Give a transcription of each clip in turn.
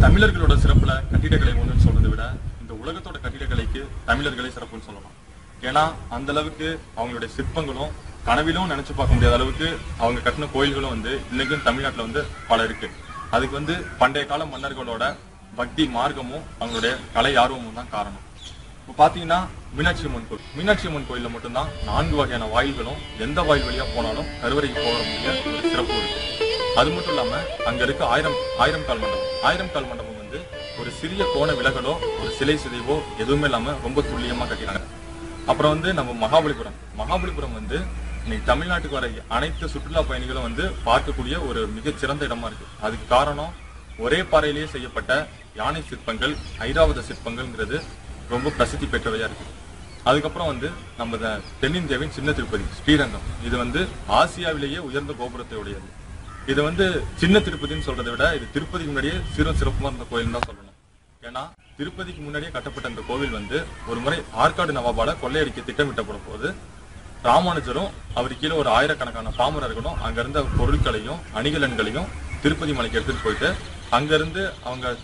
தமிழர்களோட சிறப்புல கட்டிடக்கலை ஒண்ணுன்னு சொல்றதை விட இந்த உலகத்தோட கட்டிடக்கலைக்கு தமிழர்களே சிறப்புன்னு சொல்லலாம். ஏன்னா அந்த அளவுக்கு அவங்களுடைய சிற்பங்களும் கனவிலும் நினைச்சு பார்க்க முடியாத அளவுக்கு அவங்க கட்டின கோயில்களும் இன்னைக்கும் தமிழ்நாட்டுல பல இருக்கு. அதுக்கு பண்டைய கால மன்னர்களோட பக்தி மார்க்கமும் அவங்களுடைய கலை ஆர்வமும் தான் காரணம். இப்போ பாத்தீங்கன்னா மீனாட்சி அம்மன் கோயில்ல மட்டும்தான் 4 வகையான வாயில்களும் எந்த வாயில் வழியா போனாலும் கருவறைக்கு போக முடிய ஒரு சிறப்பு இருக்கு. அது மட்டும் இல்லாம அங்க இருக்க ஆயிரம் கால் மண்டபம் ஒரு சிறிய கோண விலகலோ ஒரு சிலை சிதைவோ எதுவுமே இல்லாம ரொம்ப துல்லியமா கட்டினாங்க. அப்புறம் நம்ம மகாபலிபுரம் இன்னைக்கு தமிழ்நாட்டுக்கு வர அனைத்து சுற்றுலா பயணிகளும் பார்க்கக்கூடிய ஒரு மிகச்சிறந்த இடமா இருக்கு. அதுக்கு காரணம் ஒரே பாறையிலேயே செய்யப்பட்ட யானை சிற்பங்கள், ஐராவத சிற்பங்கள்ங்கிறது ரொம்ப பிரசித்தி பெற்றவையா இருக்கு. அதுக்கப்புறம் நம்ம தென்னிந்தியாவின் சின்ன திருப்பதி ஸ்ரீரங்கம், இது ஆசியாவிலேயே உயர்ந்த கோபுரத்தை உடையது. இது சின்ன திருப்பதின்னு சொல்றதை விட இது திருப்பதிக்கு முன்னாடியே சிறப்புமா இருந்த கோயில் தான் சொல்லணும். ஏன்னா திருப்பதிக்கு முன்னாடியே கட்டப்பட்ட இந்த கோவில் ஒரு முறை ஆற்காடு நவாபால கொள்ளையடிக்க திட்டமிட்டப்படும் போது ராமானுஜரும் அவர் கீழே ஒரு ஆயிரக்கணக்கான பாமரர்களும் அங்க இருந்த பொருட்களையும் அணிகலன்களையும் திருப்பதி மலைக்கு எடுத்துட்டு போயிட்டு அங்கிருந்து அவங்க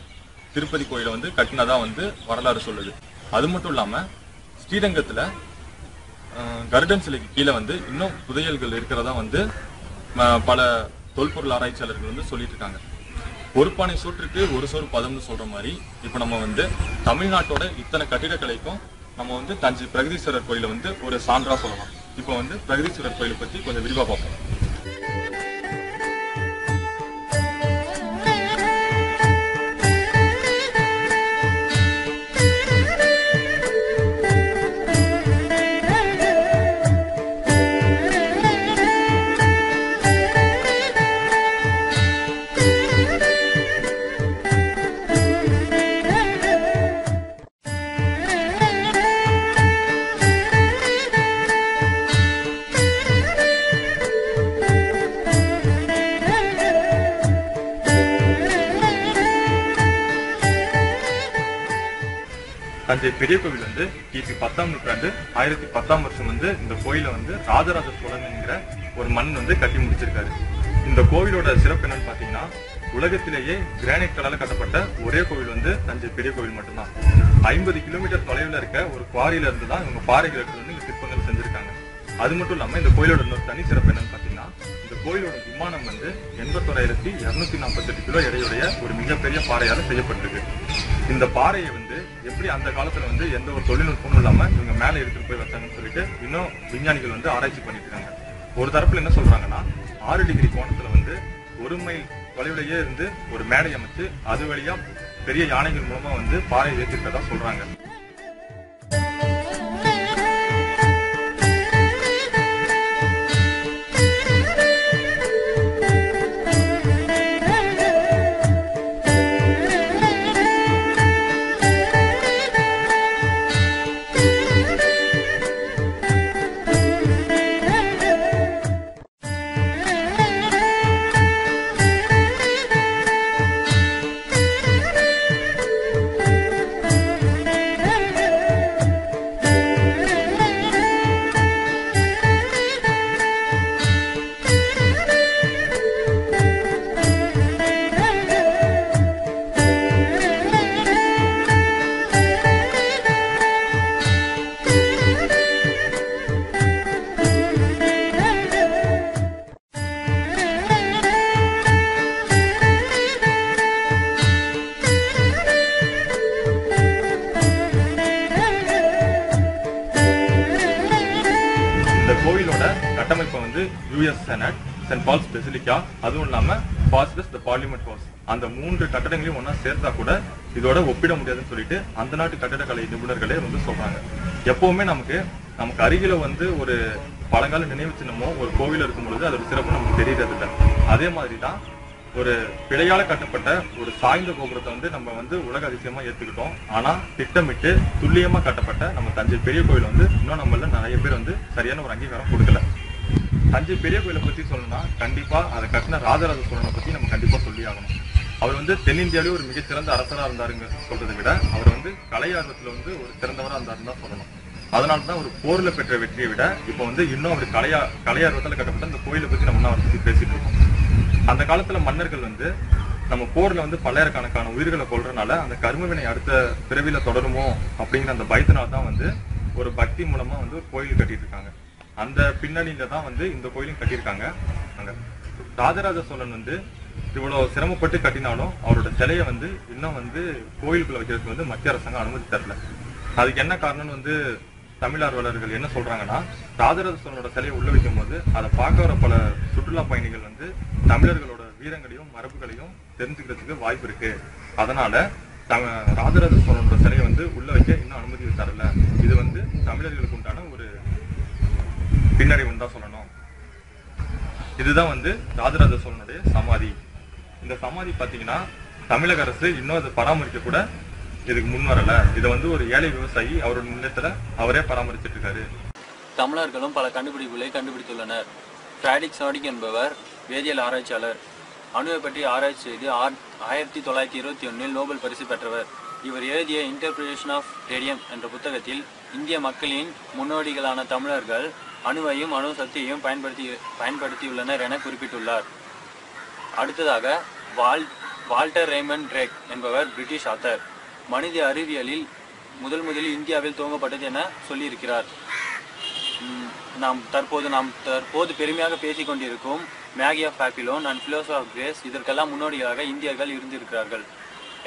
திருப்பதி கோயிலை கட்டினதா வரலாறு சொல்லுது. அது மட்டும் இல்லாம ஸ்ரீரங்கத்துல கருடன் சிலைக்கு கீழே இன்னும் புதையல்கள் இருக்கிறதா பல தொல்பொருள் ஆராய்ச்சியாளர்கள் சொல்லிட்டு இருக்காங்க. ஒரு பானை சோற்றுக்கு ஒரு சோறு பதம்னு சொல்ற மாதிரி இப்ப நம்ம தமிழ்நாட்டோட இத்தனை கட்டிடக்கலைக்கும் நம்ம தஞ்சை பிரகதீஸ்வரர் கோயில ஒரு சான்றா சொல்லலாம். இப்போ பிரகதீஸ்வரர் கோயிலை பத்தி கொஞ்சம் விரிவா பார்ப்போம். தஞ்சை பெரிய கோவில் கிபி 10ஆம் நூற்றாண்டு 1010ஆம் வருஷம் இந்த கோயில ராஜராஜ சோழன் என்கிற ஒரு மண் கட்டி முடிச்சிருக்காரு. இந்த கோவிலோட சிறப்பு என்னன்னு பாத்தீங்கன்னா உலகத்திலேயே கிரானைட் கல்லால கட்டப்பட்ட ஒரே கோவில் தஞ்சை பெரிய கோவில் மட்டும்தான். 50 கிலோமீட்டர் தொலைவில் இருக்க ஒரு குவாரியில இருந்து தான் இவங்க பாறைகள் இந்த சிற்பங்கள் செஞ்சிருக்காங்க. அது மட்டும் இல்லாம இந்த கோயிலோட இன்னொரு தனி சிறப்பு என்னன்னு பாத்தீங்கன்னா இந்த கோயிலோட விமானம் 81,248 கிலோ எடையுடைய ஒரு மிகப்பெரிய பாறையால செய்யப்பட்டிருக்கு. இந்த பாறையை எப்படி அந்த காலத்துல எந்த ஒரு தொழில்நுட்பமும் இல்லாம இவங்க மேல எடுத்துட்டு போய் வச்சாங்கன்னு சொல்லிட்டு இன்னும் விஞ்ஞானிகள் ஆராய்ச்சி பண்ணிட்டு இருக்காங்க. ஒரு தரப்புல என்ன சொல்றாங்கன்னா 6 டிகிரி கோணத்துல 1 மைல் தொலைவிலேயே இருந்து ஒரு மேடை அமைச்சு அது வழியா பெரிய யானைகள் மூலமா பாறையை ஏற்றிருக்கதா சொல்றாங்க. கோவிலோட கட்டமைப்பு US senate, send balls basilica, அதுவும் இல்லாம பாஸ்டர்ஸ் தி பார்லிமெண்ட் ஹவுஸ், அந்த 3 கட்டடங்களையும் ஒன்னா சேர்த்தா கூட இதோட ஒப்பிட முடியாதுன்னு சொல்லிட்டு அந்த நாட்டு கட்டடக்கலை நிபுணர்களே சொல்றாங்க. எப்பவுமே நமக்கு அருகில ஒரு பழங்கால நினைவு சின்னமோ ஒரு கோவில் இருக்கும் பொழுது அதோட சிறப்பு நமக்கு தெரியறது இல்லை. அதே மாதிரிதான் ஒரு பிழையால கட்டப்பட்ட ஒரு சாய்ந்த கோபுரத்தை நம்ம உலக அதிசயமா ஏத்துக்கிட்டோம். ஆனா திட்டமிட்டு துல்லியமா கட்டப்பட்ட நம்ம தஞ்சை பெரிய கோவில் இன்னும் நம்மள நிறைய பேர் சரியான ஒரு அங்கீகாரம் கொடுக்கல. தஞ்சை பெரிய கோயிலை பத்தி சொல்லணும்னா கண்டிப்பா அதை கட்டின ராஜராஜ சோழனை பத்தி நம்ம கண்டிப்பா சொல்லி ஆகணும். அவர் தென்னிந்தியாவிலே ஒரு மிகச்சிறந்த அரசரா இருந்தாருங்க சொல்றதை விட அவர் கலையார்வத்துல ஒரு சிறந்தவரா இருந்தாருன்னு தான் சொல்லணும். அதனாலதான் ஒரு போர்ல பெற்ற வெற்றியை விட இப்போ இன்னும் ஒரு கலையார்வத்தால கட்டப்பட்ட அந்த கோயிலை பத்தி நம்ம பேசிட்டு இருக்கோம். அந்த காலத்துல மன்னர்கள் நம்ம போர்ல வந்து பல்லாயிரக்கணக்கான உயிர்களை கொல்றதுனால அந்த கர்மவினை அடுத்த பிறவில தொடருமோ அப்படிங்கிற அந்த பயத்தினால தான் வந்து ஒரு பக்தி மூலமா வந்து ஒரு கோயில் கட்டிட்டு இருக்காங்க. அந்த பின்னணியில தான் வந்து இந்த கோயிலும் கட்டியிருக்காங்க. அங்க ராஜராஜ சோழன் வந்து இவ்வளவு சிரமப்பட்டு கட்டினாலும் அவரோட சிலையை வந்து இன்னும் வந்து கோயிலுக்குள்ள வைக்கிறதுக்கு வந்து மத்திய அரசாங்கம் அனுமதி தரல. அதுக்கு என்ன காரணம்னு வந்து தமிழ் ஆர்வலர்கள் என்ன சொல்றாங்கன்னா, ராஜராஜ சோழனோட சிலையை உள்ள வைக்கும் போது அதை பார்க்க வர பல சுற்றுலா பயணிகள் வந்து தமிழர்களோட வீரங்களையும் மரபுகளையும் தெரிஞ்சுக்கிறதுக்கு வாய்ப்பு இருக்கு. அதனால ராஜராஜ சோழனோட சிலையை வந்து உள்ள வைக்க இன்னும் அனுமதி தரல. இது வந்து தமிழர்களுக்கு உண்டான ஒரு பின்னடைவுன்னு தான் சொல்லணும். இதுதான் வந்து ராஜராஜ சோழனுடைய சமாதி. இந்த சமாதி பாத்தீங்கன்னா தமிழக அரசு இன்னும் அதை பராமரிக்க கூட இதுக்கு முன் வரல. இதை வந்து ஒரு ஏழை விவசாயி அவரோட நிலத்துல அவரே பராமரிச்சிட்டு இருக்காரு. தமிழர்களும் பல கண்டுபிடிப்புகளை கண்டுபிடித்துள்ளனர். ஃப்ராடிக் சாடிக் என்பவர் வேதியியல் ஆராய்ச்சியாளர். அணுவை பற்றி ஆராய்ச்சி செய்து 1921 நோபல் பரிசு பெற்றவர். இவர் எழுதிய இன்டர்பிரேஷன் ஆஃப் ரேடியம் என்ற புத்தகத்தில் இந்திய மக்களின் முன்னோடிகளான தமிழர்கள் அணுவையும் அணு சக்தியையும் பயன்படுத்தியுள்ளனர் என குறிப்பிட்டுள்ளார். அடுத்ததாக வால்டர் ரேமண்ட் ட்ரேக் என்பவர் பிரிட்டிஷ் ஆத்தர். மனித அறிவியலில் முதலில் இந்தியாவில் துவங்கப்பட்டது என சொல்லியிருக்கிறார். நாம் தற்போது பெருமையாக பேசிக் கொண்டிருக்கும் Magi of Babylon and philosophy of Greece இதற்கெல்லாம் முன்னோடியாக இந்தியர்கள் இருந்திருக்கிறார்கள்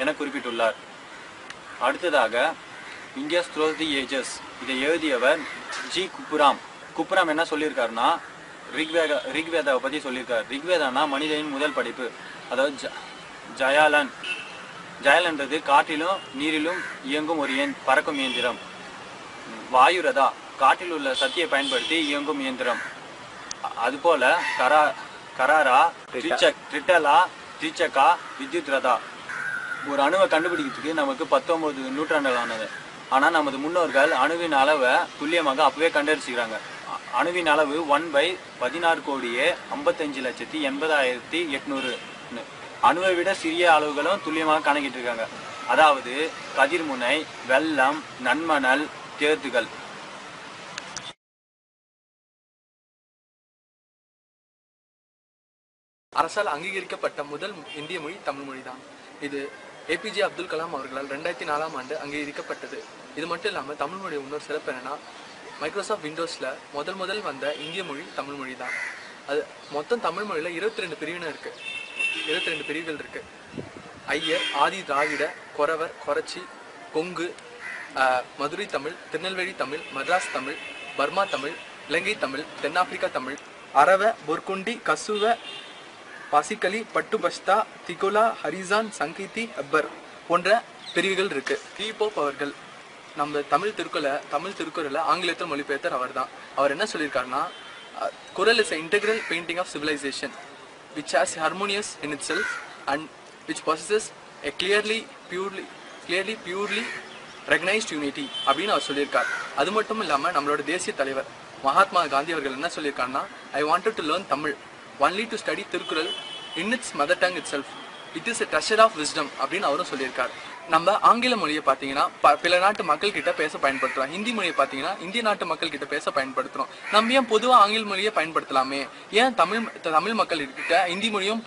என குறிப்பிட்டுள்ளார். அடுத்ததாக இந்தியாஸ் த்ரோஸ் தி ஏஜஸ், இதை எழுதியவர் ஜி குப்புராம் என்ன சொல்லியிருக்காருன்னா, ரிக்வேதாவை பற்றி சொல்லியிருக்கார். ரிக்வேதானா மனிதனின் முதல் படைப்பு. அதாவது ஜயலன்றது காற்றிலும் நீரிலும் இயங்கும் ஒரு பறக்கும் இயந்திரம். வாயுரதா காற்றில் உள்ள சக்தியை பயன்படுத்தி இயங்கும் இயந்திரம். அதுபோல கராரா ட்ரிச்சகா வித்யுத் ரதா. ஒரு அணுவை கண்டுபிடிக்கிறதுக்கு நமக்கு 19 நூற்றாண்டுகள் ஆனது. ஆனால் நமது முன்னோர்கள் அணுவின் அளவை துல்லியமாக அப்பவே கண்டறிச்சிக்கிறாங்க. அணுவின் அளவு 1/16,55,80,800. அணுவை விட சிறிய அளவுகளும் துல்லியமாக கணக்கிட்டு இருக்காங்க. அதாவது கதிர்முனை, வெள்ளம், நன்மணல், தேர்த்துகள். அரசால் அங்கீகரிக்கப்பட்ட முதல் இந்திய மொழி தமிழ் மொழி தான். இது ஏபிஜே அப்துல் கலாம் அவர்களால் 2004ஆம் ஆண்டு அங்கீகரிக்கப்பட்டது. இது மட்டும் இல்லாமல் தமிழ் மொழி இன்னொரு சிறப்பு என்னன்னா, மைக்ரோசாஃப்ட் விண்டோஸில் முதல் வந்த இந்திய மொழி தமிழ் மொழி தான். அது மொத்தம் தமிழ் மொழியில் 22 பிரிவுகள் இருக்கு. ஐயர், ஆதி திராவிட, கொரவர், கொரச்சி, கொங்கு, மதுரை தமிழ், திருநெல்வேலி தமிழ், மദ്രാஸ் தமிழ், பர்மா தமிழ், இலங்கை தமிழ், தென்னாப்பிரிக்கா தமிழ், அரவ, பொற்குண்டி, கசுவ, பாசிக்கலி, பட்டுபஸ்தா, திகுலா, ஹரிசான், சங்கீதி, அப்பர் போன்ற பிரிவுகள் இருக்கு. போப் அவர்கள் நம்ம தமிழ் திருக்குறளை ஆங்கிலத்தில் மொழிபெயர்த்தர் அவர் தான். அவர் என்ன சொல்லியிருக்காருன்னா, குறள் is integral painting of civilisation which has harmonious in itself and which possesses a clearly purely recognized unity அப்படின்னு அவர் சொல்லியிருக்கார். அது மட்டும் இல்லாமல் நம்மளோட தேசிய தலைவர் மகாத்மா காந்தி அவர்கள் என்ன சொல்லியிருக்காருன்னா, I wanted to learn Tamil only to study Thirukkural in its mother tongue itself. It is a treasure of wisdom அப்படின்னு அவரும் சொல்லியிருக்கார். நம்ம ஆங்கில மொழியை பார்த்தீங்கன்னா பிற நாட்டு மக்கள் கிட்ட பேச பயன்படுத்துறோம். ஹிந்தி மொழியை பார்த்தீங்கன்னா இந்திய நாட்டு மக்கள் கிட்ட பேச பயன்படுத்துறோம். நம்ம ஏன் பொதுவாக ஆங்கில மொழியை பயன்படுத்தலாமே, ஏன் தமிழ் மக்கள் கிட்ட ஹிந்தி மொழியும்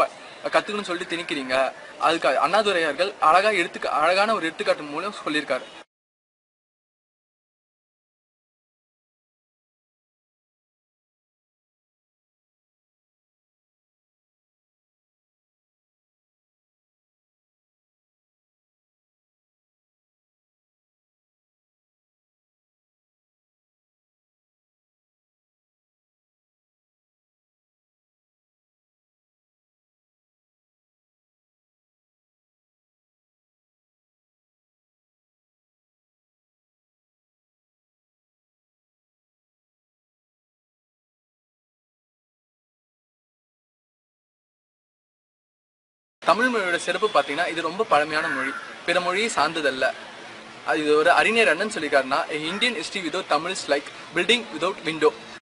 கத்துக்கணும்னு சொல்லிட்டு திணிக்கிறீங்க? அதுக்கு அண்ணாதுரையர்கள் அழகான ஒரு எடுத்துக்காட்டு மூலம் சொல்லியிருக்காரு. தமிழ் மொழியோட சிறப்பு பார்த்தீங்கன்னா, இது ரொம்ப பழமையான மொழி, பிற மொழியை சார்ந்ததல்ல. இது ஒரு அறிஞர் என்னன்னு சொல்லியிருக்காருன்னா, Indian history without Tamil is like building without window.